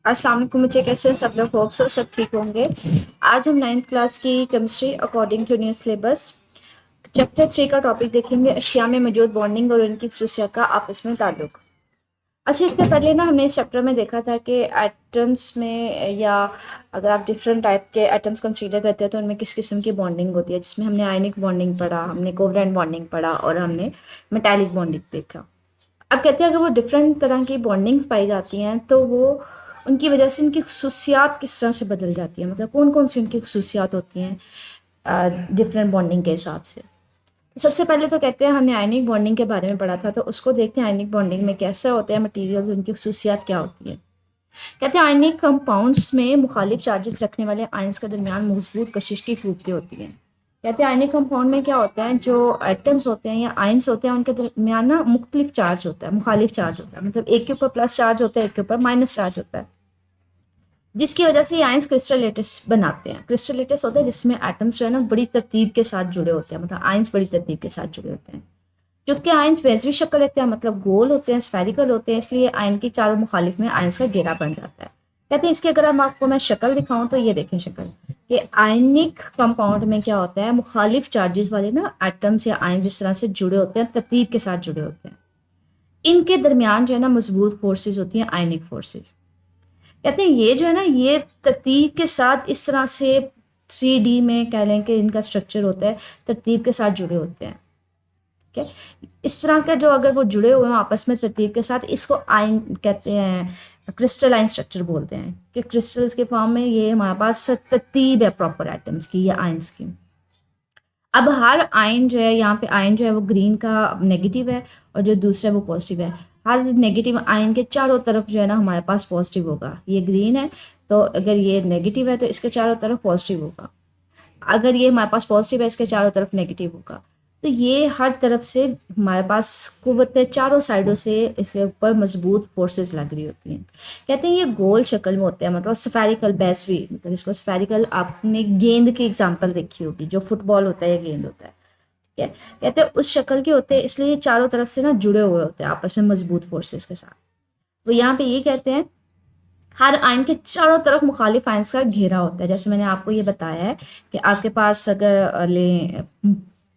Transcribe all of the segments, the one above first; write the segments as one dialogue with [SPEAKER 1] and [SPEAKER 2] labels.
[SPEAKER 1] अस्सलाम वालेकुम बच्चे, कैसे हैं सब लोग? होप सो सब ठीक होंगे। आज हम 9th क्लास की chemistry according to new syllabus chapter 3 का टॉपिक देखेंगे, अशिया में मौजूद बॉन्डिंग और उनकी खसूसियात का आपस में ताल्लुक। अच्छा, इससे पहले ना हमने इस चैप्टर में देखा था कि एटम्स में, या अगर आप डिफरेंट टाइप के एटम्स कंसीडर करते हैं तो उनमें किस किस्म की बॉन्डिंग होती है, जिसमें हमने आयनिक बॉन्डिंग पढ़ा, हमने कोवलेंट बॉन्डिंग पढ़ा और हमने मेटालिक बॉन्डिंग देखा। अब कहते हैं अगर वो डिफरेंट तरह की बॉन्डिंग्स पाई जाती हैं तो वो उनकी वजह से उनकी खसूसियात किस तरह से बदल जाती है, मतलब कौन कौन सी उनकी खसूसियात होती हैं डिफरेंट बॉन्डिंग के हिसाब से। तो सबसे पहले तो कहते हैं हमने आयनिक बॉन्डिंग के बारे में पढ़ा था, तो उसको देखते हैं आयनिक बॉन्डिंग में कैसे होते हैं मटीरियल्स, उनकी खसूसियात क्या होती है। कहते हैं आयनिक कंपाउंड्स में मुखालिफ चार्जेस रखने वाले आयंस के दरमियान मजबूत कशिश की खूबियाँ होती हैं। कहते हैं आयनिक कंपाउंड में क्या होता है, जो एटम्स होते हैं या आयंस होते हैं उनके दरमियान ना मुख्तलिफ चार्ज होता है, मुखालिफ चार्ज होता है, मतलब एक के ऊपर प्लस चार्ज होता है, एक के ऊपर माइनस चार्ज होता है, जिसकी वजह से ये आयंस क्रिस्टल लेटिस बनाते हैं। क्रिस्टल लेटिस होता है जिसमें एटम्स जो है ना बड़ी तरतीब के साथ जुड़े होते हैं, मतलब आयंस बड़ी तरतीब के साथ जुड़े होते हैं। चूंकि आयंस बेज़वी शक्ल लेते हैं, मतलब गोल होते हैं, स्फेरिकल होते हैं, इसलिए आयन की चारों मुखालिफ में आयंस का घेरा बन जाता है। कहते हैं इसकी अगर हम आपको मैं शक्ल दिखाऊं तो ये देखें शक्ल, कि आयनिक कंपाउंड में क्या होता है, मुखालिफ चार्जेस वाले ना एटम्स या आयंस इस तरह से जुड़े होते हैं, तरतीब के साथ जुड़े होते हैं। इनके दरमियान जो है ना मजबूत फोर्सेज होती हैं, आयनिक फोर्सेज। कहते हैं ये जो है ना, ये तरतीब के साथ इस तरह से 3D में कह लें कि इनका स्ट्रक्चर होता है, तरतीब के साथ जुड़े होते हैं। ठीक है, इस तरह का जो अगर वो जुड़े हुए हैं आपस में तरतीब के साथ, इसको आयन कहते हैं, क्रिस्टलाइन स्ट्रक्चर बोलते हैं, कि क्रिस्टल्स के फॉर्म में ये हमारे पास तरतीब है प्रॉपर एटम्स की या आयंस की। अब हर आयन जो है, यहाँ पे आयन जो है वो ग्रीन का नेगेटिव है और जो दूसरा है वो पॉजिटिव है। हर नेगेटिव आयन के चारों तरफ जो है ना हमारे पास पॉजिटिव होगा। ये ग्रीन है तो अगर ये नेगेटिव है तो इसके चारों तरफ पॉजिटिव होगा, अगर ये हमारे पास पॉजिटिव है इसके चारों तरफ नेगेटिव होगा। तो ये हर तरफ से हमारे पास कुव्वतें चारों साइडों से इसके ऊपर मजबूत फोर्सेस लग रही होती हैं। कहते हैं ये गोल शक्ल में होते हैं, मतलब स्फेरिकल बेस भी, मतलब इसको स्फेरिकल, आपने गेंद की एग्जांपल देखी होगी, जो फुटबॉल होता है या गेंद होता है। ठीक है, कहते हैं उस शक्ल के होते हैं, इसलिए ये चारों तरफ से ना जुड़े हुए होते हैं आपस में मजबूत फोर्सेस के साथ। तो यहाँ पे ये कहते हैं हर आयन के चारों तरफ मुखालिफ आयंस का घेरा होता है। जैसे मैंने आपको ये बताया है कि आपके पास अगर ले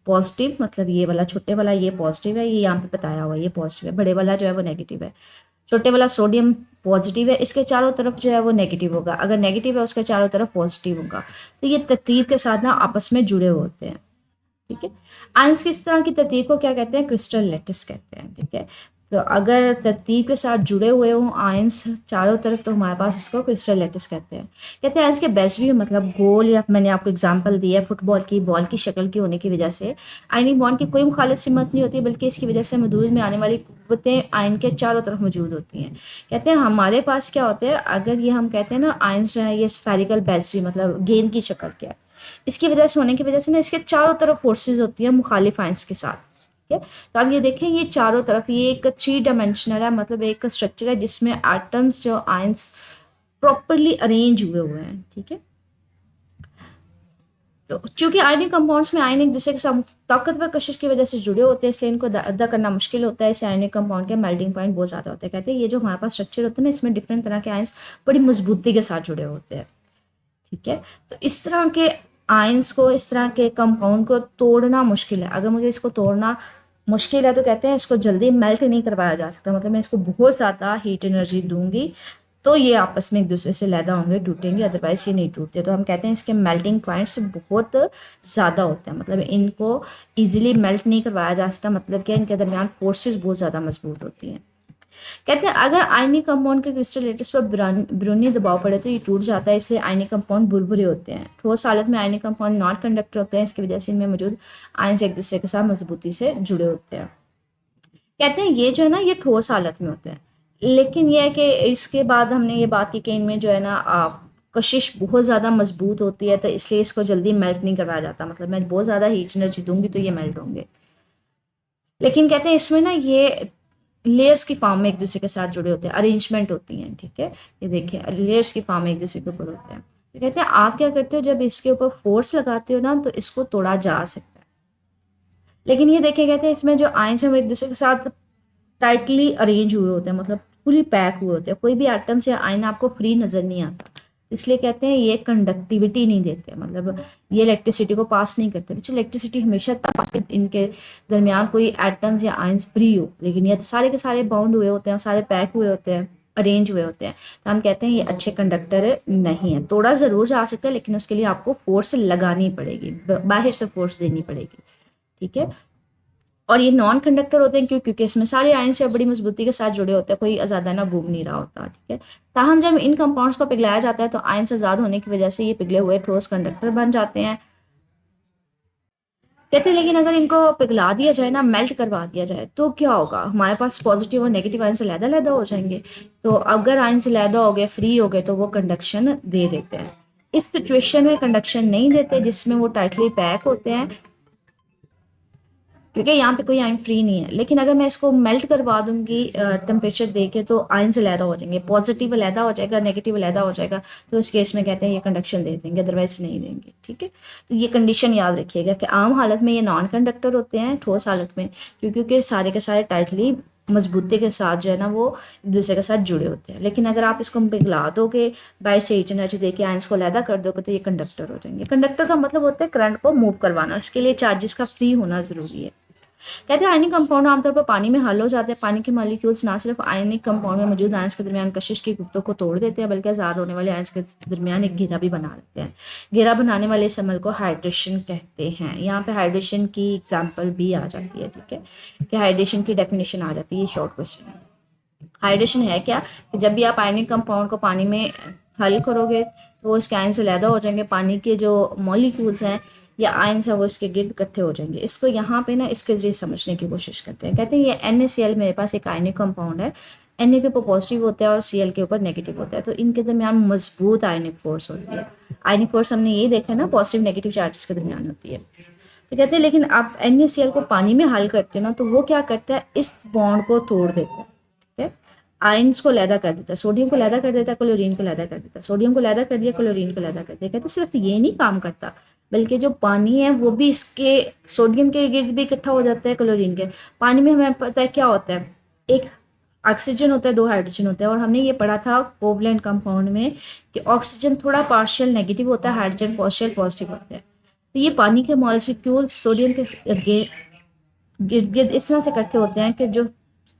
[SPEAKER 1] पॉजिटिव, मतलब ये वाला छोटे वाला ये पॉजिटिव है, ये यहाँ पे बताया हुआ है ये पॉजिटिव है, बड़े वाला जो है वो नेगेटिव है। छोटे वाला सोडियम पॉजिटिव है, इसके चारों तरफ जो है वो नेगेटिव होगा, अगर नेगेटिव है उसके चारों तरफ पॉजिटिव होगा। तो ये तरतीब के साथ ना आपस में जुड़े होते हैं। ठीक है, आयंस की इस तरह की तरतीब को क्या कहते हैं, क्रिस्टल लेटिस कहते हैं। ठीक है, तो अगर तरतीब के साथ जुड़े हुए हों आयंस चारों तरफ तो हमारे पास उसको क्रिस्टल लेटिस कहते हैं। कहते हैं इसके बेस भी, मतलब गोल, या मैंने आपको एग्जांपल दिया है फुटबॉल की बॉल की शक्ल की होने की वजह से आयनिक बॉन्ड की कोई मुखालिफ सिमत नहीं होती, बल्कि इसकी वजह से मौजूद में आने वाली कुव्वतें आयन के चारों तरफ मौजूद होती हैं। कहते हैं हमारे पास क्या होता है, अगर ये हम कहते हैं ना आयंस जो है ये स्फेरिकल बेस, मतलब गेंद की शक्ल के है, इसकी वजह से होने की वजह से ना इसके चारों तरफ फोर्सेज होती हैं मुखालिफ आयंस के साथ। ठीक है, तो आप ये देखें ये चारों तरफ, ये एक 3 डायमेंशनल है, मतलब एक स्ट्रक्चर है जिसमें एटम्स जो आयंस प्रॉपरली अरेंज हुए हैं। ठीक है, तो चूंकि आयनिक कंपाउंड्स में आयन एक दूसरे के साथ ताकतवर कशिश की वजह से जुड़े होते हैं, इसलिए इनको अदा करना मुश्किल होता है। इस आयनिक कंपाउंड के मेल्टिंग पॉइंट बहुत ज़्यादा होते हैं। कहते हैं ये जो हमारे पास स्ट्रक्चर होता है ना, इसमें डिफरेंट तरह के आयंस बड़ी मजबूती के साथ जुड़े होते हैं। ठीक है, तो इस तरह के आयंस को, इस तरह के कंपाउंड को तोड़ना मुश्किल है। अगर मुझे इसको तोड़ना मुश्किल है तो कहते हैं इसको जल्दी मेल्ट नहीं करवाया जा सकता, मतलब मैं इसको बहुत ज़्यादा हीट एनर्जी दूंगी तो ये आपस में एक दूसरे से लैदा होंगे, टूटेंगे, अदरवाइज ये नहीं टूटते। तो हम कहते हैं इसके मेल्टिंग पॉइंट्स बहुत ज़्यादा होते हैं, मतलब इनको ईजिली मेल्ट नहीं करवाया जा सकता, मतलब कि इनके दरमियान फोर्सेस बहुत ज़्यादा मजबूत होती हैं। कहते हैं अगर आयनिक कंपाउंड के क्रिस्टल लेटिस पर ब्रोनी दबाव पड़े तो ये टूट जाता है, इसलिए आयनिक कंपाउंड बुरबुरे होते हैं। ठोस हालत में आयनिक कंपाउंड नॉन कंडक्टर होते हैं, इसकी वजह से इनमें मौजूद आयंस एक दूसरे के साथ मजबूती से जुड़े होते हैं। कहते हैं ये जो है ना ये ठोस हालत में होते हैं, लेकिन ये है कि इसके बाद हमने ये बात की कि इनमें जो है ना कशिश बहुत ज़्यादा मजबूत होती है, तो इसलिए इसको जल्दी मेल्ट नहीं करवाया जाता, मतलब मैं बहुत ज़्यादा हीट एनर्जी दूंगी तो ये मेल्ट होंगे। लेकिन कहते हैं इसमें ना ये लेयर्स की फॉर्म में एक दूसरे के साथ जुड़े होते हैं, अरेंजमेंट होती हैं। ठीक है, ये देखिए लेयर्स की फॉर्म में एक दूसरे के ऊपर होते हैं। तो कहते हैं आप क्या करते हो, जब इसके ऊपर फोर्स लगाते हो ना तो इसको तोड़ा जा सकता है। लेकिन ये देखे कहते हैं इसमें जो आयंस हैं वो एक दूसरे के साथ टाइटली अरेंज हुए होते हैं, मतलब फुली पैक हुए होते हैं, कोई भी एटम से आयन आपको फ्री नज़र नहीं आता, इसलिए कहते हैं ये कंडक्टिविटी नहीं देते, मतलब ये इलेक्ट्रिसिटी को पास नहीं करते। बच्चे इलेक्ट्रिसिटी हमेशा पास, इनके दरमियान कोई एटम्स या आयंस फ्री हो, लेकिन ये तो सारे के सारे बाउंड हुए होते हैं, सारे पैक हुए होते हैं, अरेंज हुए होते हैं, तो हम कहते हैं ये अच्छे कंडक्टर नहीं है। तोड़ा ज़रूर जा सकता है, लेकिन उसके लिए आपको फोर्स लगानी पड़ेगी, बाहर से फोर्स देनी पड़ेगी, ठीक है। और ये नॉन कंडक्टर होते हैं क्योंकि इसमें सारे आयन से बड़ी मजबूती के साथ जुड़े होते हैं, कोई आज़ादाना घूम नहीं रहा होता, ठीक है। ताहम जब इन कंपाउंड्स को पिघलाया जाता है तो आयन से आज़ाद होने की वजह से ये पिघले हुए ठोस कंडक्टर बन जाते हैं। कहते हैं लेकिन अगर इनको पिघला दिया जाए ना, मेल्ट करवा दिया जाए, तो क्या होगा, हमारे पास पॉजिटिव और नेगेटिव आयन से लैदा हो जाएंगे। तो अगर आयन से लैदा हो गए, फ्री हो गए, तो वो कंडक्शन दे देते हैं। इस सिचुएशन में कंडक्शन नहीं देते जिसमें वो टाइटली पैक होते हैं, क्योंकि यहाँ पे कोई आयन फ्री नहीं है। लेकिन अगर मैं इसको मेल्ट करवा दूंगी टेम्परेचर दे के, तो आयन से अलहदा हो जाएंगे, पॉजिटिव अलहदा हो जाएगा, नेगेटिव अलहदा हो जाएगा, तो इस केस में कहते हैं ये कंडक्शन दे देंगे, अदरवाइज नहीं देंगे, ठीक है। तो ये कंडीशन याद रखिएगा कि आम हालत में ये नॉन कंडक्टर होते हैं, ठोस हालत में क्योंकि सारे के सारे टाइटली मजबूती के साथ जो है ना वो एक दूसरे के साथ जुड़े होते हैं। लेकिन अगर आप इसको पिघला दोगे, बाय से एनर्जी देके आयंस को अलहदा कर दोगे, तो ये कंडक्टर हो जाएंगे। कंडक्टर का मतलब होता है करंट को मूव करवाना, उसके लिए चार्जेस का फ्री होना जरूरी है। कहते हैं आयनिक कंपाउंड आमतौर पर पानी में हल हो जाते हैं। पानी के मॉलिक्यूल्स ना सिर्फ आयनिक कंपाउंड में मौजूद आयंस के दरमियान कशिश की गुप्तों को तोड़ देते हैं, बल्कि आज़ाद होने वाले आयंस के दरमियान एक घेरा भी बना लेते हैं। घेरा बनाने वाले इस अमल को हाइड्रेशन कहते हैं। यहाँ पे हाइड्रेशन की एग्जाम्पल भी आ जाती है, ठीक है, कि हाइड्रेशन की डेफिनेशन आ जाती है, शॉर्ट क्वेश्चन है। हाइड्रेशन है क्या, कि जब भी आप आयनिक कंपाउंड को पानी में हल करोगे तो वो इसके आयन से अलहदा हो जाएंगे, पानी के जो मॉलिक्यूल्स हैं या आयंस है वो इसके गिर्द इकट्ठे हो जाएंगे। इसको यहाँ पे ना इसके जरिए समझने की कोशिश करते हैं। कहते हैं ये NaCl मेरे पास एक आयनिक कंपाउंड है, Na के ऊपर पॉजिटिव होता है और Cl के ऊपर नेगेटिव होता है, तो इनके दरमियान मजबूत आयनिक फोर्स होती है। आयनिक फोर्स हमने ये देखा है ना, पॉजिटिव नेगेटिव चार्जेस के दरमियान होती है। तो कहते हैं लेकिन आप NaCl को पानी में हल करते हो ना, तो वो क्या करता है, इस बॉन्ड को तोड़ देता है, ठीक है। आयंस को अलहदा कर देता है, सोडियम को अलहदा कर देता है, क्लोरीन को अलहदा कर देता है, सोडियम को अलहदा कर दिया, क्लोरीन को अलहदा कर दिया। कहते हैं सिर्फ ये नहीं काम करता, बल्कि जो पानी है वो भी इसके सोडियम के गिर्द भी इकट्ठा हो जाता है, क्लोरीन के। पानी में हमें पता है क्या होता है, एक ऑक्सीजन होता है, दो हाइड्रोजन होता है, और हमने ये पढ़ा था कोवलेंट कंपाउंड में कि ऑक्सीजन थोड़ा पार्शियल नेगेटिव होता है, हाइड्रोजन पार्शियल पॉजिटिव होता है। तो ये पानी के मॉलिक्यूल सोडियम के गिर्द गिर्द इस तरह से इकट्ठे होते हैं कि जो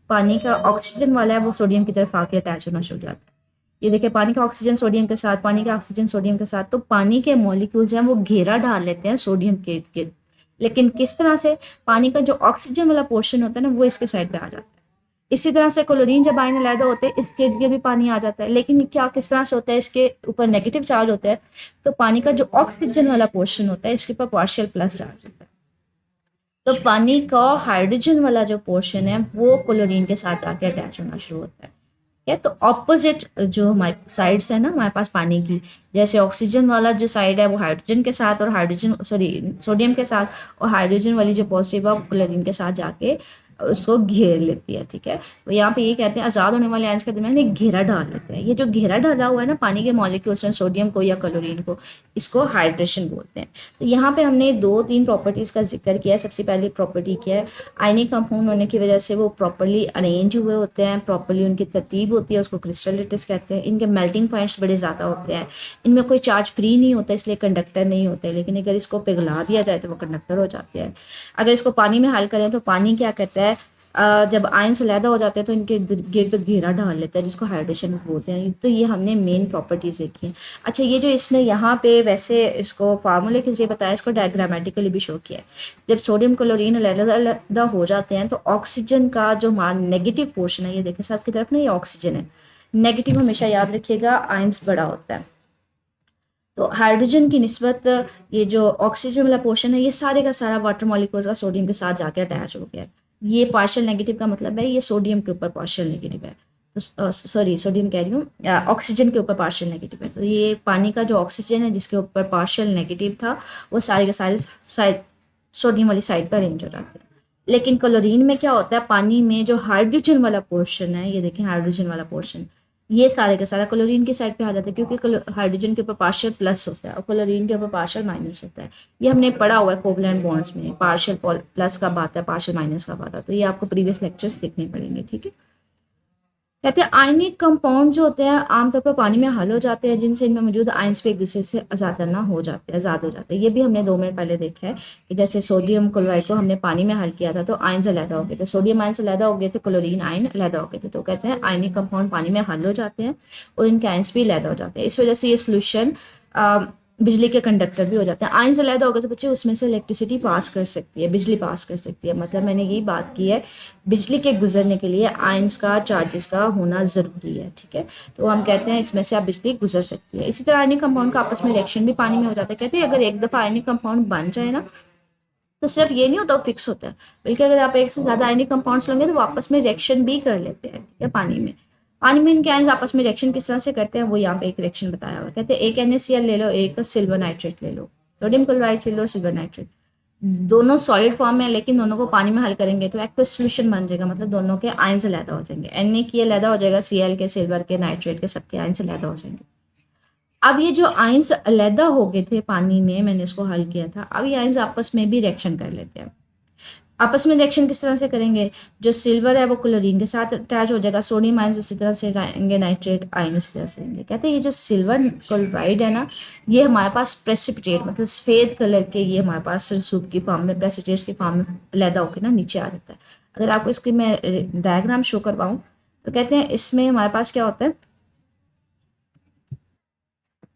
[SPEAKER 1] पानी का ऑक्सीजन वाला है वो सोडियम की तरफ आके अटैच होना शुरू हो जाता है। ये देखिए, पानी का ऑक्सीजन सोडियम के साथ, पानी का ऑक्सीजन सोडियम के साथ, तो पानी के मॉलिक्यूल्स हैं वो घेरा डाल लेते हैं सोडियम के गिर्द। लेकिन किस तरह से, पानी का जो ऑक्सीजन वाला पोर्शन होता है ना वो इसके साइड पे आ जाता है। इसी तरह से क्लोरीन जब आयन अलहदा होते हैं, इसके इर्द गिर्द भी पानी आ जाता है, लेकिन क्या किस तरह से होता है, इसके ऊपर नेगेटिव चार्ज होता है, तो पानी का जो ऑक्सीजन वाला पोर्शन होता है इसके ऊपर पार्शियल प्लस चार्ज होता है। तो पानी का हाइड्रोजन वाला जो पोर्शन है वो क्लोरीन के साथ जाके अटैच होना शुरू होता है। तो ऑपोजिट जो हमारे साइड्स है ना हमारे पास पानी की, जैसे ऑक्सीजन वाला जो साइड है वो हाइड्रोजन के साथ और सोडियम के साथ, और हाइड्रोजन वाली जो पॉजिटिव है वो क्लोरीन के साथ जाके उसको घेर लेती है, ठीक है। तो यहाँ पे ये कहते हैं आज़ाद होने वाले आयंस के दरमियान एक घेरा डाल लेते हैं। ये जो घेरा डाला हुआ है ना पानी के मॉलिक्यूल्स में, सोडियम को या क्लोरीन को, इसको हाइड्रेशन बोलते हैं। तो यहाँ पे हमने 2-3 प्रॉपर्टीज़ का जिक्र किया है। सबसे पहली प्रॉपर्टी क्या है, आयनिक कंपाउंड होने की वजह से वो प्रॉपरली अरेंज हुए होते हैं, प्रॉपरली उनकी तरतीब होती है, उसको क्रिस्टल लेटिस कहते हैं। इनके मेल्टिंग पॉइंट्स बड़े ज़्यादा होते हैं, इनमें कोई चार्ज फ्री नहीं होता, इसलिए कंडक्टर नहीं होते। लेकिन अगर इसको पिघला दिया जाए तो वो कंडक्टर हो जाते हैं। अगर इसको पानी में हल करें तो पानी क्या करता है, जब आयंस अलहदा हो जाते हैं तो इनके गिर्द घेरा डाल लेता है, जिसको हाइड्रेशन बोलते हैं। तो ये हमने मेन प्रॉपर्टीज देखी हैं। अच्छा, ये जो इसने यहाँ पे वैसे इसको फार्मूले के जरिए बताया, इसको डायग्रामेटिकली भी शो किया है। जब सोडियम क्लोरीन अलहदा हो जाते हैं तो ऑक्सीजन का जो नेगेटिव पोर्शन है, ये देखें सबकी तरफ ना, ये ऑक्सीजन है, नेगेटिव हमेशा याद रखिएगा, आयंस बड़ा होता है। तो हाइड्रोजन की निस्बत ये जो ऑक्सीजन वाला पोर्शन है, ये सारे का सारा वाटर मॉलिक्यूल्स का सोडियम के साथ जाके अटैच हो गया है। ये पार्शियल नेगेटिव का मतलब है ये सोडियम के ऊपर पार्शियल नेगेटिव है, तो सॉरी सोडियम कह रही हूँ, ऑक्सीजन के ऊपर पार्शियल नेगेटिव है। तो ये पानी का जो ऑक्सीजन है जिसके ऊपर पार्शियल नेगेटिव था, वो सारे के सारे साइड सोडियम वाली साइड पर अरेंज हो जाते हैं। लेकिन क्लोरीन में क्या होता है, पानी में जो हाइड्रोजन वाला पोर्शन है, ये देखें हाइड्रोजन वाला पोर्शन, ये सारे का सारा क्लोरीन की साइड पे आ जाता है, क्योंकि हाइड्रोजन के ऊपर पार्शियल प्लस होता है और क्लोरीन के ऊपर पार्शियल माइनस होता है। ये हमने पढ़ा हुआ है कोवलेंट बॉन्ड्स में, पार्शियल प्लस कब आता है, पार्शियल माइनस कब आता है। तो ये आपको प्रीवियस लेक्चर्स देखने पड़ेंगे, ठीक है। कहते हैं आयनिक कंपाउंड जो होते हैं आमतौर पर पानी में हल हो जाते हैं जिनसे इनमें मौजूद आयंस भी एक दूसरे से आज़ाद हो जाते हैं। ये भी हमने 2 मिनट पहले देखा है कि जैसे सोडियम क्लोराइड को हमने पानी में हल किया था तो आयंस अलहदा हो गए थे, सोडियम आयंस अलहदा हो गए थे, क्लोरीन आयन अलहदा हो गए थे। तो कहते हैं आयनिक कंपाउंड पानी में हल हो जाते हैं और इनके आयंस भी अलहदा हो जाते हैं। इस वजह से ये सोल्यूशन बिजली के कंडक्टर भी हो जाते हैं। आयंस अलहदा हो गए तो बच्चे उसमें से इलेक्ट्रिसिटी पास कर सकती है, बिजली पास कर सकती है। मतलब मैंने यही बात की है, बिजली के गुजरने के लिए आयंस का चार्जेस का होना ज़रूरी है। ठीक है, तो हम कहते हैं इसमें से आप बिजली गुजर सकती है। इसी तरह आयनिक कंपाउंड का आपस में रिएक्शन भी पानी में हो जाता है। कहते हैं अगर एक दफ़ा आयनिक कंपाउंड बन जाए ना तो सिर्फ ये नहीं होता वो फिक्स होता है, बल्कि अगर आप एक से ज़्यादा आयनिक कंपाउंड्स लेंगे तो वो आपस में रिएक्शन भी कर लेते हैं। ठीक है, पानी में इनके आयंस आपस में रिएक्शन किस तरह से करते हैं वो यहाँ पे एक रिएक्शन बताया हुआ है। कहते हैं एक NaCl ले लो, एक सिल्वर नाइट्रेट ले लो, सोडियम क्लोराइड ले लो, सिल्वर नाइट्रेट, दोनों सॉलिड फॉर्म में, लेकिन दोनों को पानी में हल करेंगे तो एक्वस सॉल्यूशन बन जाएगा। मतलब दोनों के आयंस अलहदा हो जाएंगे, Na की अलहदा हो जाएगा, Cl के, सिल्वर के, नाइट्रेट के, सबके आयंस अलहदा हो जाएंगे। अब ये जो आयंस अलहदा हो गए थे पानी में, मैंने इसको हल किया था, अब ये आयंस आपस में भी रिएक्शन कर लेते हैं। आपस में रिएक्शन किस तरह से करेंगे, जो सिल्वर है वो क्लोरीन के साथ अटैच हो जाएगा, सोडियम आयंस उसी तरह से रहेंगे, नाइट्रेट आयन उसी तरह से रहेंगे। कहते हैं ये जो सिल्वर क्लोराइड है ना, ये हमारे पास प्रेसिपिटेट मतलब सफ़ेद कलर के, ये हमारे पास सरसूब की फॉर्म में, प्रेसिपिटेट्स की फॉर्म में अलहदा होकर ना नीचे आ जाता है। अगर आपको इसकी मैं डायग्राम शो करवाऊँ तो कहते हैं इसमें हमारे पास क्या होता है,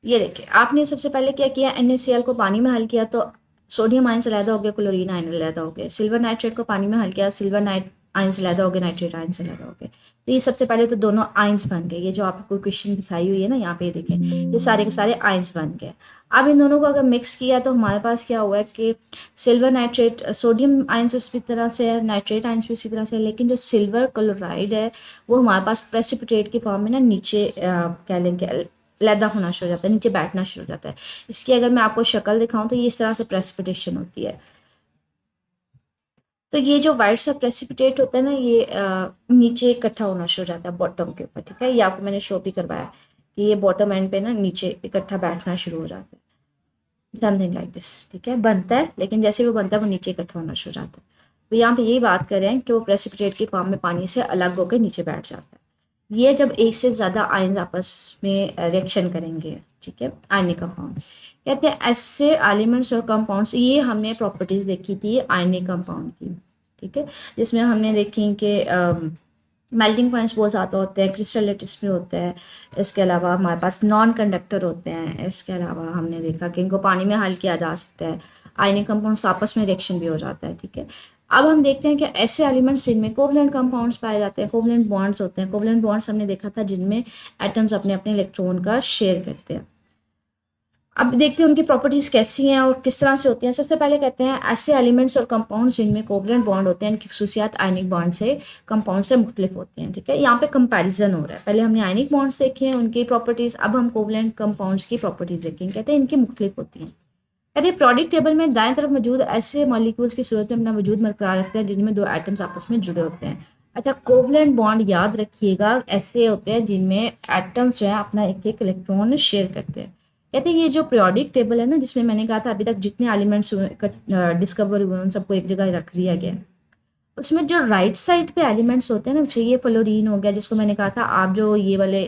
[SPEAKER 1] ये देखिए आपने सबसे पहले क्या किया, NaCl को पानी में हल किया तो सोडियम आयंस अलहदा हो गया, क्लोरीन आयन अलहदा हो गया। सिल्वर नाइट्रेट को पानी में हल किया, सिल्वर नाइट आयंस अलहदा हो गए, नाइट्रेट आयंस अलहदा हो गए। तो ये सबसे पहले तो दोनों आयंस बन गए। ये जो आपको क्वेश्चन दिखाई हुई है ना यहाँ पे देखें, ये सारे के सारे आयंस बन गए। अब इन दोनों को अगर मिक्स किया तो हमारे पास क्या हुआ है कि सिल्वर नाइट्रेट, सोडियम आयंस उसी तरह से है, नाइट्रेट आयंस भी उसी तरह से है, लेकिन जो सिल्वर क्लोराइड है वो हमारे पास प्रेसिपिटेट की फॉर्म में ना नीचे क्या लेंगे, लैदा होना शुरू हो जाता है, नीचे बैठना शुरू हो जाता है। इसकी अगर मैं आपको शक्ल दिखाऊं तो ये इस तरह से प्रेसिपिटेशन होती है। तो ये जो वाइट सा प्रेसिपिटेट होता है ना, ये नीचे इकट्ठा होना शुरू हो जाता है बॉटम के ऊपर। ठीक है, ये आपको मैंने शो भी करवाया कि ये बॉटम एंड पे ना नीचे इकट्ठा बैठना शुरू हो जाता है, समथिंग लाइक दिस। ठीक है, बनता है, लेकिन जैसे वो बनता है वो नीचे इकट्ठा होना शुरू हो जाता है। तो यहाँ पे यही बात कर रहे हैं कि वो प्रेसिपिटेट की फॉर्म में पानी से अलग होकर नीचे बैठ जाता है। ये जब एक से ज़्यादा आयन आपस में रिएक्शन करेंगे, ठीक है, आयनिक कंपाउंड, कहते हैं ऐसे एलिमेंट्स और कंपाउंड्स, ये हमने प्रॉपर्टीज़ देखी थी आयनिक कंपाउंड की। ठीक है, जिसमें हमने देखी कि मेल्टिंग पॉइंट्स बहुत ज़्यादा होते हैं, क्रिस्टलिटिस में होता है, इसके अलावा हमारे पास नॉन कंडक्टर होते हैं, इसके अलावा हमने देखा कि इनको पानी में हल किया जा सकता है, आयनिक कंपाउंड्स का आपस में रिएक्शन भी हो जाता है। ठीक है, अब हम देखते हैं कि ऐसे एलिमेंट्स जिनमें कोवलेंट कंपाउंड्स पाए जाते हैं, कोवलेंट बॉन्ड्स होते हैं। कोवलेंट बॉन्ड्स हमने देखा था जिनमें एटम्स अपने अपने इलेक्ट्रॉन का शेयर करते हैं। अब देखते हैं उनकी प्रॉपर्टीज़ कैसी हैं और किस तरह से होती हैं। सबसे पहले कहते हैं ऐसे एलिमेंट्स और कंपाउंड्स जिनमें कोवलेंट बॉन्ड होते हैं, इनकी खसूसियात आयनिक बॉन्ड से, कंपाउंड से मुख्तलिफ होती हैं। ठीक है, यहाँ पे कंपैरिजन हो रहा है। पहले हमने आयनिक बॉन्ड्स देखे हैं उनकी प्रॉपर्टीज़, अब हम कोवलेंट कंपाउंड्स की प्रॉपर्टीज़ देखेंगे। कहते हैं इनकी मुख्तलिफ होती हैं। कहते हैं पीरियोडिक टेबल में दाएं तरफ मौजूद ऐसे मॉलिक्यूल्स की सूरत में अपना वजूद बरकरार रखते हैं जिनमें दो एटम्स आपस में जुड़े होते हैं। अच्छा, कोवलेंट बॉन्ड याद रखिएगा ऐसे होते हैं जिनमें एटम्स जो है अपना एक एक इलेक्ट्रॉन शेयर करते हैं। कहते हैं ये जो पीरियोडिक टेबल है ना, जिसमें मैंने कहा था अभी तक जितने एलिमेंट्स डिस्कवर हुए उन सबको एक जगह रख दिया गया है, उसमें जो राइट साइड पे एलिमेंट्स होते हैं ना, ये फ्लोरीन हो गया, जिसको मैंने कहा था आप जो ये वाले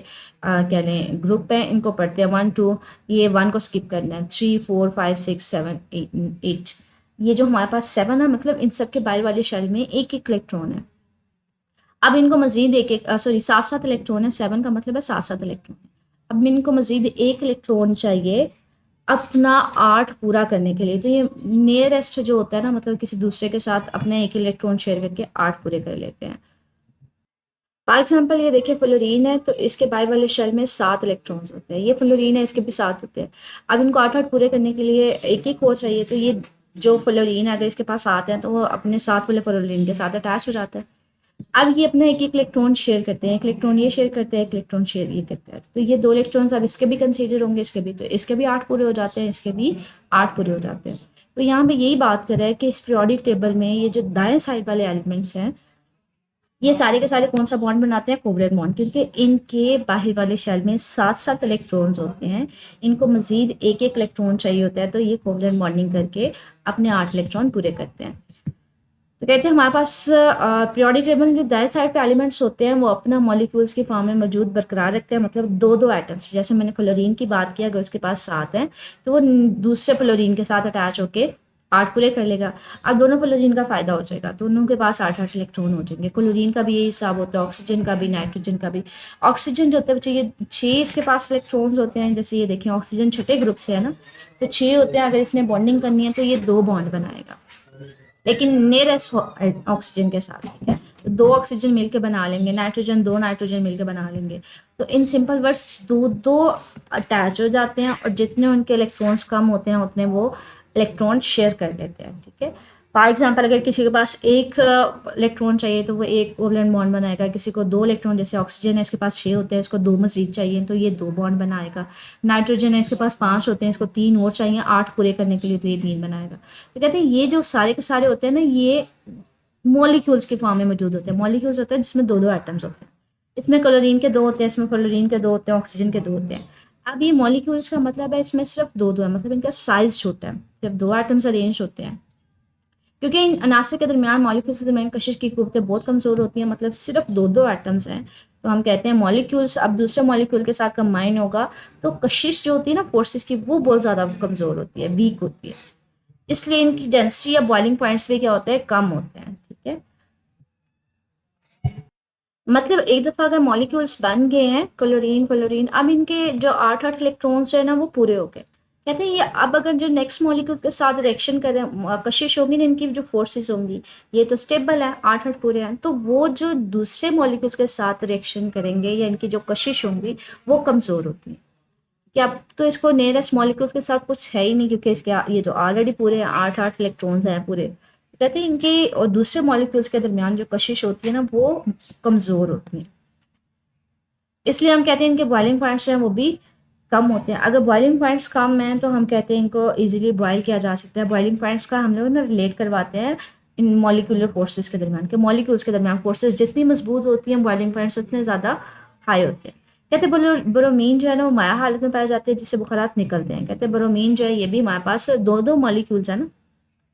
[SPEAKER 1] क्या लें ग्रुप हैं इनको पढ़ते हैं 1 2, ये 1 को स्किप करना है, 3 4 5 6 7 8, ये जो हमारे पास 7 है, मतलब इन सब के बाहर वाले शेल में एक एक इलेक्ट्रॉन है। अब इनको मजीद एक एक सॉरी 7 7 इलेक्ट्रॉन है, 7 का मतलब है 7 7 इलेक्ट्रॉन। अब इनको मजीद एक इलेक्ट्रॉन चाहिए अपना 8 पूरा करने के लिए। तो ये नियरेस्ट जो होता है ना, मतलब किसी दूसरे के साथ अपने एक इलेक्ट्रॉन शेयर करके 8 पूरे कर लेते हैं। फॉर एग्जाम्पल ये देखिए फ्लोरीन है, तो इसके बाहर वाले शेल में 7 इलेक्ट्रॉन्स होते हैं। ये फ्लोरीन है, इसके भी 7 होते हैं। अब इनको 8 8 पूरे करने के लिए एक एक और चाहिए। तो ये जो फ्लोरीन है अगर इसके पास 7 हैं तो वो अपने 7 वाले फ्लोरीन के साथ अटैच हो जाता है। अब ये अपना एक एक इलेक्ट्रॉन शेयर करते हैं, एक इलेक्ट्रॉन ये शेयर करते हैं, एक इलेक्ट्रॉन शेयर ये करते हैं। तो ये 2 इलेक्ट्रॉन्स अब इसके भी कंसीडर होंगे, इसके भी, तो इसके भी 8 पूरे हो जाते हैं, इसके भी 8 पूरे हो जाते हैं। तो यहाँ पे यही बात कर रहा है कि इस पीरियोडिक टेबल में ये जो दाएं साइड वाले एलिमेंट्स हैं, ये सारे के सारे कौन सा बॉन्ड बनाते हैं, कोवलेंट बॉन्ड, क्योंकि इनके बाहर वाले शेल में 7 7 इलेक्ट्रॉन्स होते हैं। इनको मजीद एक एक इलेक्ट्रॉन चाहिए होता है, तो ये कोवलेंट बॉन्डिंग करके अपने 8 इलेक्ट्रॉन पूरे करते हैं। तो कहते हैं हमारे पास पीरियोडिक टेबल में जो दाएं साइड पे एलिमेंट्स होते हैं वो अपना मॉलिक्यूल्स की फॉर्म में मौजूद बरकरार रखते हैं, मतलब दो दो एटम्स। जैसे मैंने फ्लोरीन की बात किया, अगर उसके पास 7 हैं तो वो दूसरे फ्लोरीन के साथ अटैच होके 8 पूरे कर लेगा। अब दोनों फ्लोरीन का फायदा हो जाएगा, दोनों के पास 8 8 इलेक्ट्रॉन हो जाएंगे। क्लोरीन का भी यही हिसाब होता है, ऑक्सीजन का भी, नाइट्रोजन का भी। ऑक्सीजन जो होता है बच्चे, ये 6 इसके पास इलेक्ट्रॉन्स होते हैं। जैसे ये देखें, ऑक्सीजन छठे ग्रुप से है ना, तो 6 होते हैं। अगर इसने बॉन्डिंग करनी है तो ये 2 बॉन्ड बनाएगा, लेकिन नियरेस्ट ऑक्सीजन के साथ, ठीक है। तो 2 ऑक्सीजन मिलके बना लेंगे, नाइट्रोजन 2 नाइट्रोजन मिलके बना लेंगे। तो इन सिंपल वर्ड्स दो दो अटैच हो जाते हैं, और जितने उनके इलेक्ट्रॉन्स कम होते हैं उतने वो इलेक्ट्रॉन शेयर कर लेते हैं, ठीक है। फॉर एग्जाम्पल, अगर किसी के पास एक इलेक्ट्रॉन चाहिए तो वो एक कोवलेंट बॉन्ड बनाएगा। किसी को 2 इलेक्ट्रॉन, जैसे ऑक्सीजन है इसके पास 6 होते हैं, इसको 2 मजीद चाहिए तो ये 2 बॉन्ड बनाएगा। नाइट्रोजन है इसके पास 5 होते हैं, इसको 3 और चाहिए 8 पूरे करने के लिए, तो ये 3 बनाएगा। तो कहते हैं ये जो सारे के सारे होते हैं ना, ये मॉलिक्यूल्स के फॉर्म में मौजूद होते हैं। मॉलिक्यूल्स होते हैं जिसमें 2 एटम्स होते हैं। इसमें क्लोरीन के 2 होते हैं, इसमें फ्लोरीन के 2 होते हैं, ऑक्सीजन के 2 होते हैं। अब ये मॉलिक्यूल्स का मतलब है इसमें सिर्फ 2 2 है, मतलब इनका साइज छोटा है, सिर्फ 2 एटम्स अरेंज होते हैं। क्योंकि इन अनासर के दरमियान, मॉलिक्यूल्स के दरमियान कशिश की कुव्वतें बहुत कमज़ोर होती हैं, मतलब सिर्फ 2 2 एटम्स हैं, तो हम कहते हैं मॉलिक्यूल्स अब दूसरे मॉलिक्यूल के साथ कंबाइन होगा तो कशिश जो होती है ना फोर्सेस की, वो बहुत ज़्यादा कमज़ोर होती है, वीक होती है। इसलिए इनकी डेंसिटी या बॉइलिंग पॉइंट्स भी क्या होते हैं, कम होते हैं, ठीक है। मतलब एक दफ़ा अगर मॉलिक्यूल्स बन गए हैं, क्लोरीन फ्लोरीन, अब इनके जो 8 8 इलेक्ट्रॉन्स है ना वो पूरे हो गए। कहते हैं ये अब अगर जो नेक्स्ट मॉलिक्यूल के साथ रिएक्शन करें, कशिश होगी ना, इनकी जो फोर्सेस होंगी, ये तो स्टेबल है, 8 8 पूरे हैं, तो वो जो दूसरे मॉलिक्यूल्स के साथ रिएक्शन करेंगे या इनकी जो कशिश होंगी वो कमज़ोर होती है। कि अब तो इसको नियरेस्ट मॉलिक्यूल्स के साथ कुछ है ही नहीं, क्योंकि इसके ये जो ऑलरेडी पूरे हैं 8 8 इलेक्ट्रॉन्स हैं पूरे। कहते हैं इनकी और दूसरे मॉलिक्यूल्स के दरमियान जो कशिश होती है ना वो कमज़ोर होती है। इसलिए हम कहते हैं इनके बॉइलिंग पॉइंट्स जो हैं वो भी कम होते हैं। अगर बॉइलिंग पॉइंट्स कम हैं तो हम कहते हैं इनको इजीली बॉयल किया जा सकता है। बॉइलिंग पॉइंट्स का हम लोग ना रिलेट करवाते हैं इन मॉलिक्यूलर फोर्सेस के दरमियान, के मॉलिक्यूल्स के दरमियान फोर्सेस जितनी मजबूत होती हैं, बॉइलिंग पॉइंट्स उतने ज़्यादा हाई होते हैं। कहते हैं ब्रोमीन जो है ना वो माया हालत में पाए जाते हैं, जिससे बुखारात निकलते हैं। कहते हैं ब्रोमीन जो है ये भी हमारे पास 2 2 मॉलिक्यूल्स है ना,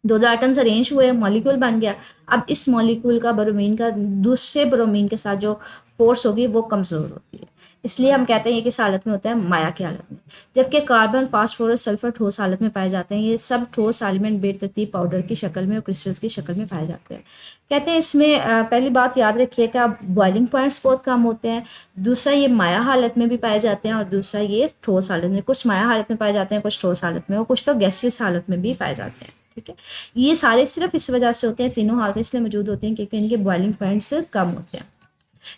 [SPEAKER 1] 2 2 एटम्स अरेंज हुए, मॉलिक्यूल बन गया। अब इस मॉलिक्यूल का ब्रोमीन का दूसरे ब्रोमीन के साथ जो फोर्स होगी वो कमज़ोर होती है, इसलिए हम कहते हैं ये किस हालत में होता है, माया की हालत में। जबकि कार्बन फास्फोरस सल्फर ठोस हालत में पाए जाते हैं। ये सब ठोस एलिमेंट बेतरतीब पाउडर की शक्ल में और क्रिस्टल्स की शक्ल में पाए जाते हैं। कहते हैं इसमें पहली बात याद रखिए कि आप बॉइलिंग पॉइंट्स बहुत कम होते हैं। दूसरा ये माया हालत में भी पाए जाते हैं, और दूसरा ये ठोस हालत में, कुछ माया हालत में पाए जाते हैं, कुछ ठोस हालत में, और कुछ तो गैसियस हालत में भी पाए जाते हैं, ठीक है। ये सारे सिर्फ इस वजह से होते हैं, तीनों हालतें इसलिए मौजूद होती हैं क्योंकि इनके बॉइलिंग पॉइंट्स कम होते हैं।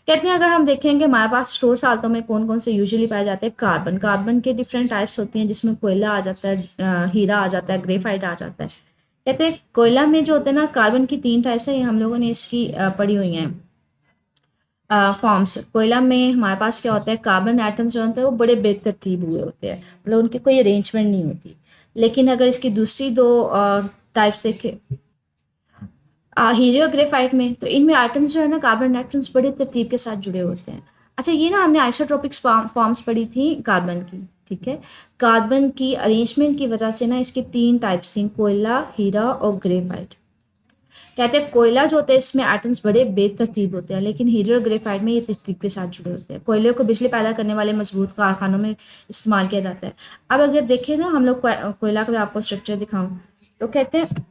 [SPEAKER 1] कहते हैं अगर हम देखेंगे हमारे पास ठोस हालतों में कौन कौन से यूजुअली पाए जाते हैं, कार्बन। कार्बन के डिफरेंट टाइप्स होती हैं, जिसमें कोयला आ जाता है, हीरा आ जाता है, ग्रेफाइट आ जाता है। कहते हैं कोयला में जो होते हैं ना, कार्बन की 3 टाइप्स है, ये हम लोगों ने इसकी पढ़ी हुई हैं फॉर्म्स। कोयला में हमारे पास क्या होता है, कार्बन एटम्स जो होते हैं वो बड़े बेतरतीब हुए होते हैं, मतलब उनकी कोई अरेंजमेंट नहीं होती। लेकिन अगर इसकी दूसरी 2 टाइप्स देखें, हीरे और ग्रेफाइट में, तो इनमें आइटम्स जो है ना, कार्बन एटम्स बड़े तरतीब के साथ जुड़े होते हैं। अच्छा, ये ना हमने आइसोट्रोपिक्स फॉर्म्स पढ़ी थी कार्बन की, ठीक है। कार्बन की अरेंजमेंट की वजह से ना इसकी 3 टाइप्स थी, कोयला, हीरा और ग्रेफाइट। कहते हैं कोयला जो होता है इसमें एटम्स बड़े बेतरतीब होते हैं, लेकिन हीरे और ग्रेफाइट में ये तरतीब के साथ जुड़े होते हैं। कोयले को बिजली पैदा करने वाले मजबूत कारखानों में इस्तेमाल किया जाता है। अब अगर देखें ना हम लोग कोयला का आपको स्ट्रक्चर दिखाऊं, तो कहते हैं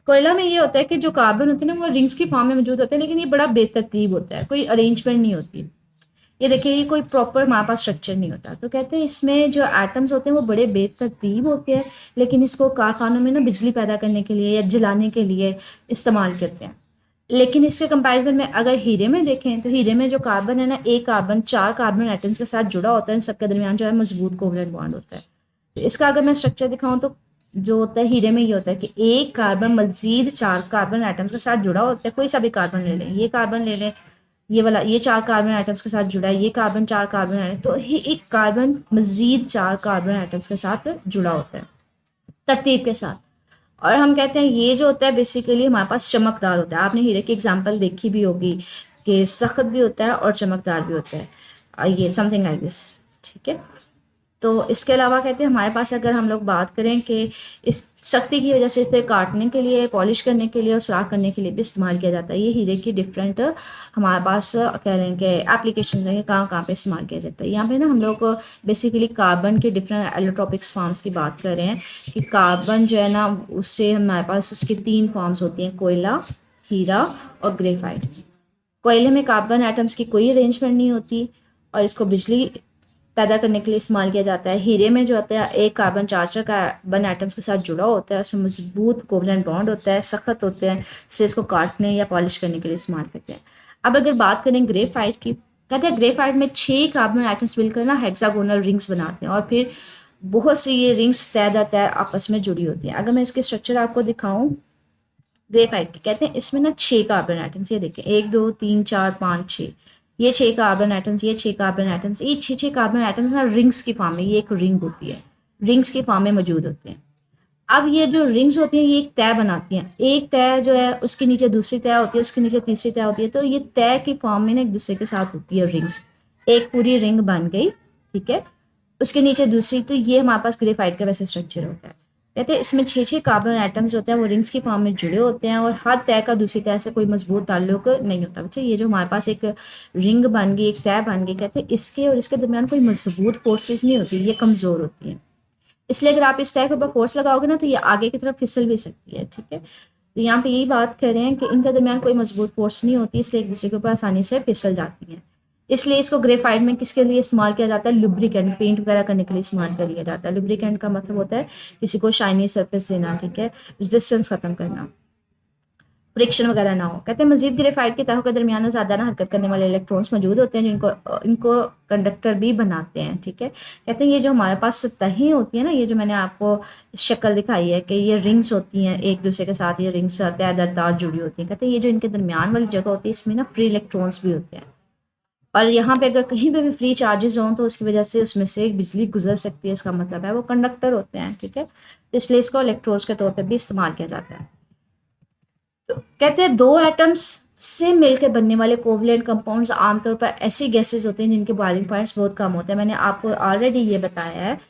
[SPEAKER 1] कोयला में ये होता है कि जो कार्बन होते हैं ना वो रिंग्स की फॉर्म में मौजूद होते हैं, लेकिन ये बड़ा बेतरतीब होता है, कोई अरेंजमेंट नहीं होती। ये देखिए, ये कोई प्रॉपर हमारे पास स्ट्रक्चर नहीं होता। तो कहते हैं इसमें जो एटम्स होते हैं वो बड़े बेतरतीब होते हैं, लेकिन इसको कारखानों में ना बिजली पैदा करने के लिए या जलाने के लिए इस्तेमाल करते हैं। लेकिन इसके कंपैरिजन में अगर हीरे में देखें, तो हीरे में जो कार्बन है ना, एक कार्बन 4 कार्बन एटम्स के साथ जुड़ा होता है, इन सबके दरमियान जो है मजबूत कोवलेंट बॉन्ड होता है। तो इसका अगर मैं स्ट्रक्चर दिखाऊं तो जो होता है हीरे में ये होता है कि एक कार्बन मजीद 4 कार्बन एटम्स के साथ जुड़ा होता है। कोई सा भी कार्बन ले लें, ये कार्बन ले लें, ये वाला, ये 4 कार्बन एटम्स के साथ जुड़ा है, ये कार्बन 4 कार्बन है, तो ये एक कार्बन मजीद 4 कार्बन एटम्स के साथ जुड़ा होता है तरतीब के साथ। और हम कहते हैं ये जो होता है बेसिकली हमारे पास चमकदार होता है। आपने हीरे की एग्जांपल देखी भी होगी कि सख्त भी होता है और चमकदार भी होता है, ये समथिंग लाइक दिस, ठीक है। तो इसके अलावा कहते हैं हमारे पास अगर हम लोग बात करें कि इस सख्ती की वजह से इसे काटने के लिए, पॉलिश करने के लिए और सुराख करने के लिए भी इस्तेमाल किया जाता है। ये हीरे की डिफरेंट हमारे पास कह रहे हैं कि एप्लीकेशन है, कहाँ कहाँ पे इस्तेमाल किया जाता है। यहाँ पे ना हम लोग बेसिकली कार्बन के डिफरेंट एलोट्रॉपिक्स फॉर्म्स की बात कर रहे हैं कि कार्बन जो है ना, उससे हमारे पास उसकी 3 फॉर्म्स होती हैं, कोयला, हीरा और ग्रेफाइट। कोयले में कार्बन एटम्स की कोई अरेंजमेंट नहीं होती और इसको बिजली पैदा करने के लिए इस्तेमाल किया जाता है। हीरे में जो होता है एक कार्बन 4 कार्बन एटम्स के साथ जुड़ा होता है, उसमें मजबूत कोवलेंट बॉन्ड होता है, सख्त होते हैं, इससे इसको काटने या पॉलिश करने के लिए इस्तेमाल करते हैं। अब अगर बात करें ग्रेफाइट की, कहते हैं ग्रेफाइट में 6 कार्बन एटम्स मिलकर ना हेक्सागोनल रिंग्स बनाते हैं और फिर बहुत सी ये रिंग्स तय दर तय आपस में जुड़ी होती हैं। अगर मैं इसके स्ट्रक्चर आपको दिखाऊं ग्रेफाइट की, कहते हैं इसमें ना 6 कार्बन एटम्स, ये देखें 1 2 3 4 5 6, ये 6 कार्बन एटम्स, ये 6 कार्बन एटम्स, ये 6 कार्बन एटम्स ना रिंग्स की फॉर्म में, ये एक रिंग होती है, रिंग्स की फॉर्म में मौजूद होते हैं। अब ये जो रिंग्स होती हैं ये एक तय बनाती हैं, एक तय जो है उसके नीचे दूसरी तय होती है, उसके नीचे तीसरी तय होती है, तो ये तय की फॉर्म में ना एक दूसरे के साथ होती है रिंग्स, एक पूरी रिंग बन गई, ठीक है, उसके नीचे दूसरी। तो ये हमारे पास ग्रेफाइट का वैसे स्ट्रक्चर होता है। कहते हैं इसमें 6 कार्बन एटम्स होते हैं, वो रिंग्स की फॉर्म में जुड़े होते हैं और हर तय का दूसरी तय से कोई मजबूत ताल्लुक नहीं होता। बच्चा ये जो हमारे पास एक रिंग बन गई, एक तय बन गई, कहते हैं इसके और इसके दरमियान कोई मजबूत फोर्सेस नहीं होती, ये कमज़ोर होती हैं। इसलिए अगर आप इस तय के ऊपर फोर्स लगाओगे ना तो ये आगे की तरफ फिसल भी सकती है, ठीक है। तो यहाँ पे यही बात कर रहे हैं कि इनके दरमियान कोई मजबूत फोर्स नहीं होती, इसलिए एक दूसरे के ऊपर आसानी से फिसल जाती हैं। इसलिए इसको ग्रेफाइट में किसके लिए इस्तेमाल किया जाता है, लुब्रिकेंट, पेंट वगैरह करने के लिए इस्तेमाल कर लिया जाता है। लुब्रिकेंट का मतलब होता है किसी को शाइनी सरफेस देना, ठीक है, रेजिस्टेंस खत्म करना, फ्रिक्शन वगैरह ना हो। कहते हैं मजीद ग्रेफाइट की तहों के दरमियान ज़्यादा ना हरकत करने वाले इलेक्ट्रॉन्स मौजूद होते हैं जिनको इनको कंडक्टर भी बनाते हैं, ठीक है। कहते हैं ये जो हमारे पास तहें होती हैं ना, ये जो मैंने आपको शक्ल दिखाई है कि ये रिंग्स होती हैं एक दूसरे के साथ, ये रिंग्स तय दर तार जुड़ी होती हैं। कहते हैं ये जो इनके दरमियान वाली जगह होती है इसमें ना फ्री इलेक्ट्रॉन्स भी होते हैं, और यहाँ पे अगर कहीं पे भी फ्री चार्जेस हों तो उसकी वजह से उसमें से बिजली गुजर सकती है, इसका मतलब है वो कंडक्टर होते हैं, ठीक है। तो इसलिए इसको इलेक्ट्रोड्स के तौर पे भी इस्तेमाल किया जाता है। तो कहते हैं 2 एटम्स से मिलकर बनने वाले कोवलेंट कंपाउंड्स आमतौर पर ऐसी गैसेस होते हैं जिनके बॉइलिंग पॉइंट्स बहुत कम होते हैं। मैंने आपको ऑलरेडी ये बताया है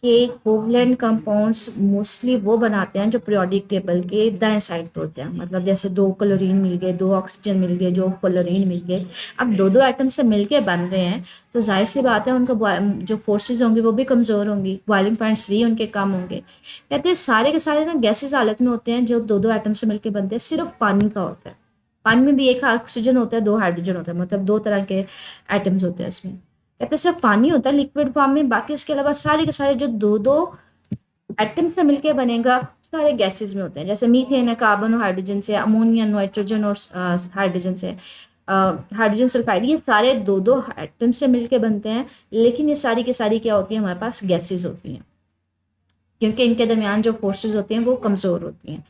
[SPEAKER 1] कि कोवलेंट कंपाउंड्स मोस्टली वो बनाते हैं जो पीरियोडिक टेबल के दाएं साइड पे होते हैं, मतलब जैसे 2 क्लोरीन मिल गए, 2 ऑक्सीजन मिल गए, जो फ्लोरीन मिल गए। अब 2 एटम से मिलके बन रहे हैं तो जाहिर सी बात है उनका जो फोर्सेज होंगी वो भी कमज़ोर होंगी, बॉइलिंग पॉइंट्स भी उनके कम होंगे। कहते हैं सारे के सारे ना गैसेस हालत में होते हैं जो 2 एटम से मिलके बनते हैं, सिर्फ पानी का होता है। पानी में भी एक ऑक्सीजन होता है, 2 हाइड्रोजन होता है, मतलब 2 तरह के एटम्स होते हैं उसमें। कहते हैं सिर्फ पानी होता है लिक्विड फॉर्म में, बाकी उसके अलावा सारे के सारे जो 2 एटम से मिलके बनेगा सारे गैसेस में होते हैं। जैसे मीथेन है कार्बन और हाइड्रोजन से, अमोनिया नाइट्रोजन और हाइड्रोजन से, हाइड्रोजन सल्फाइड, ये सारे 2 एटम से मिलके बनते हैं। लेकिन ये सारी की सारी क्या होती है, हमारे पास गैसेस होती हैं, क्योंकि इनके दरमियान जो फोर्सेस होती हैं वो कमज़ोर होती हैं।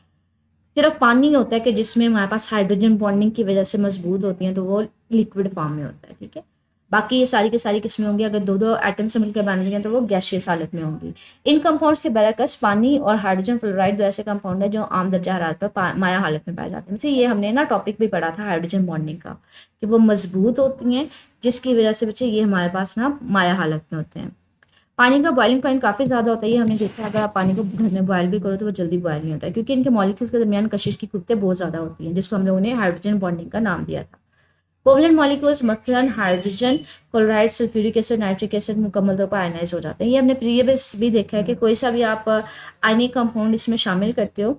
[SPEAKER 1] सिर्फ पानी होता है कि जिसमें हमारे पास हाइड्रोजन बॉन्डिंग की वजह से मजबूत होती हैं, तो वो लिक्विड फॉर्म में होता है, ठीक है। बाकी ये सारी की सारी किस्में होंगी अगर 2 एटम से मिलकर बन रही हैं तो वो गैसियस हालत में होंगी। इन कंपाउंड्स के बरअक्स पानी और हाइड्रोजन फ्लोराइड 2 ऐसे कंपाउंड है जो आम दर्जा हरारत पर माया हालत में पाए जाते हैं। बच्चे ये हमने ना टॉपिक भी पढ़ा था हाइड्रोजन बॉन्डिंग का, कि वो मजबूत होती हैं जिसकी वजह से बच्चे ये हमारे पास ना माया हालत में होते हैं। पानी का बॉइलिंग पॉइंट काफ़ी ज़्यादा होता है, ये हमने देखा है। अगर आप पानी को घर में बॉयल भी करो तो वो जल्दी बॉयल नहीं होता है, क्योंकि इनके मॉलिक्यूल्स के दरमियान कशिश की कुव्वतें बहुत ज़्यादा होती हैं, जिसको हम लोगों ने हाइड्रोजन बॉन्डिंग का नाम दिया था। कोवलेंट मॉलिक्यूल्स मसलन hydrogen chloride, sulphuric acid, nitric acid मुकम्मल तौर पर आयनाइज हो जाते हैं। ये हमने प्रीवियस भी देखा है कि कोई सा भी आप आयनिक कंपाउंड इसमें शामिल करते हो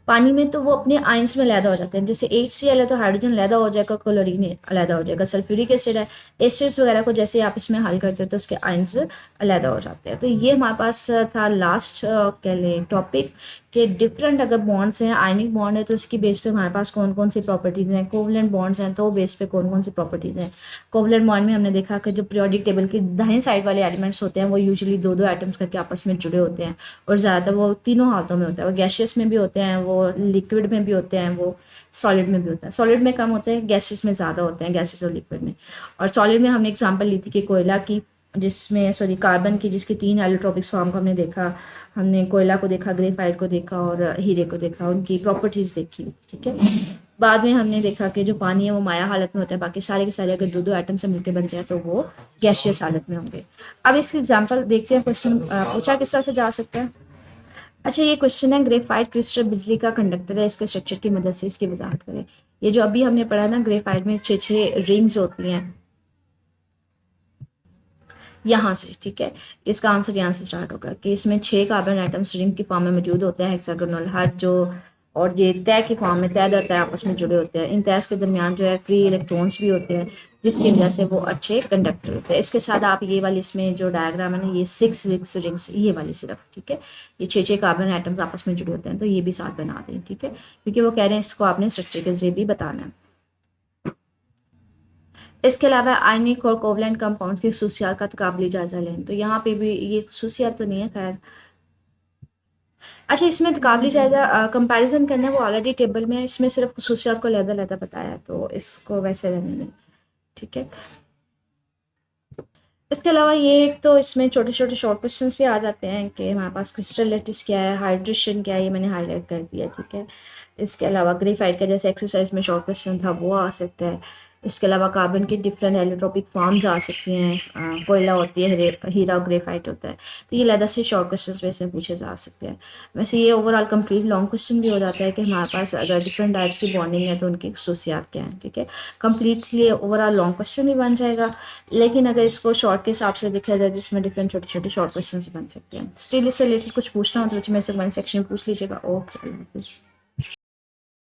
[SPEAKER 1] पानी में तो वो अपने आयंस में अलहदा हो जाते हैं। जैसे HCl है तो हाइड्रोजन अलहदा हो जाएगा, क्लोरीन अलहदा हो जाएगा, सल्फ्यूरिक एसिड है, एसिड्स वगैरह को जैसे आप इसमें हल करते हो तो उसके आयंस अलहदा हो जाते हैं। तो ये हमारे पास था लास्ट कह लें टॉपिक के डिफरेंट अगर बॉन्ड्स हैं, आयनिक बॉन्ड है तो उसकी बेस पे हमारे पास कौन कौन सी प्रॉपर्टीज़ हैं, कोवलेंट बॉन्ड्स हैं तो बेस पे कौन कौन सी प्रॉपर्टीज़ हैं। कोवलेंट बॉन्ड में हमने देखा कि जो पीरियोडिक टेबल के दाएं साइड वाले एलिमेंट्स होते हैं वो यूजुअली 2 एटम्स करके आपस में जुड़े होते हैं, और ज़्यादातर वो तीनों हालतों में होता है। वो गैशियस में भी होते हैं, वो लिक्विड में भी होते हैं, वो सॉलिड में भी होता है। सॉलिड में कम होते हैं, गैसेस में ज़्यादा होते हैं, गैसेस और लिक्विड में। और सॉलिड में हमने एग्जांपल ली थी कि कोयला की, जिसमें सॉरी कार्बन की, जिसकी 3 एलोट्रोपिक्स फॉर्म को हमने देखा। हमने कोयला को देखा, ग्रेफाइट को देखा और हीरे को देखा, उनकी प्रॉपर्टीज़ देखी, ठीक है। बाद में हमने देखा कि जो पानी है वो माया हालत में होता है, बाकी सारे के सारे अगर दो दो एटम से मिलकर बनते हैं तो वो गैशियस हालत में होंगे। अब इसकी एग्जांपल देखते हैं, क्वेश्चन पूछा किस तरह से जा सकता है। अच्छा, ये क्वेश्चन है, ग्रेफाइट क्रिस्टल बिजली का कंडक्टर है, इसके स्ट्रक्चर की मदद से इसकी वजाहत करें। ये जो अभी हमने पढ़ा ना, ग्रेफाइट में 6 रिंग्स होती हैं यहाँ से, ठीक है। इसका आंसर यहाँ से स्टार्ट होगा कि इसमें 6 कार्बन एटम्स रिंग की फॉर्म में मौजूद होते हैं, हेक्सागोनल हर जो, और ये तय की फॉर्म में तय दर आपस में जुड़े होते हैं। इन तय के दरमियान जो है फ्री इलेक्ट्रॉन्स भी होते हैं, जिसकी वजह से वो अच्छे कंडक्टर होते हैं। इसके साथ आप ये वाली इसमें जो डायग्राम है ना, ये 6 रिंग्स, ये वाली सिर्फ, ठीक है, ये 6 कार्बन एटम्स आपस में जुड़े होते हैं, तो ये भी साथ बना दें, ठीक है, क्योंकि वो कह रहे हैं इसको आपने स्ट्रक्चर के जरिए भी बताना है। इसके अलावा आयनिक और कोवलेंट कंपाउंड्स की खसूसियात का तकाबली जायजा लें। तो यहाँ पे भी ये खसूसियात तो नहीं है, खैर। अच्छा, इसमें तकाबली जायजा कंपैरिजन करना है, वो ऑलरेडी टेबल में है, इसमें सिर्फ खसूसियात को लहदा बताया है, तो इसको वैसे रहने नहीं, ठीक है। इसके अलावा ये एक तो इसमें छोटे छोटे शॉर्ट क्वेश्चंस भी आ जाते हैं कि हमारे पास क्रिस्टल लैटिस क्या है, हाइड्रेशन क्या है, ये मैंने हाईलाइट कर दिया, ठीक है। इसके अलावा ग्रेफाइट का जैसे एक्सरसाइज में शॉर्ट क्वेश्चन था वो आ सकता है। इसके अलावा कार्बन की डिफरेंट एलोट्रोपिक फॉर्म्स आ सकती हैं, कोयला होती है, हीरा और ग्रेफाइट होता है, तो ये अलग से शॉर्ट क्वेश्चन वैसे पूछे जा सकते हैं। वैसे ये ओवरऑल कंप्लीट लॉन्ग क्वेश्चन भी हो जाता है कि हमारे पास अगर डिफरेंट टाइप्स की बॉन्डिंग है तो उनकी खसूसियात क्या हैं, ठीक है। कम्प्लीटली ओवरऑल लॉन्ग क्वेश्चन भी बन जाएगा, लेकिन अगर इसको शॉर्ट के हिसाब से देखा जाए तो इसमें डिफरेंट छोटे छोटे शॉर्ट क्वेश्चन बन सकते हैं। स्टिल इससे रिलेटेड कुछ पूछना हो तो मेरे से कमेंट सेक्शन में पूछ लीजिएगा। ओके, अल्लाह हाफिज़।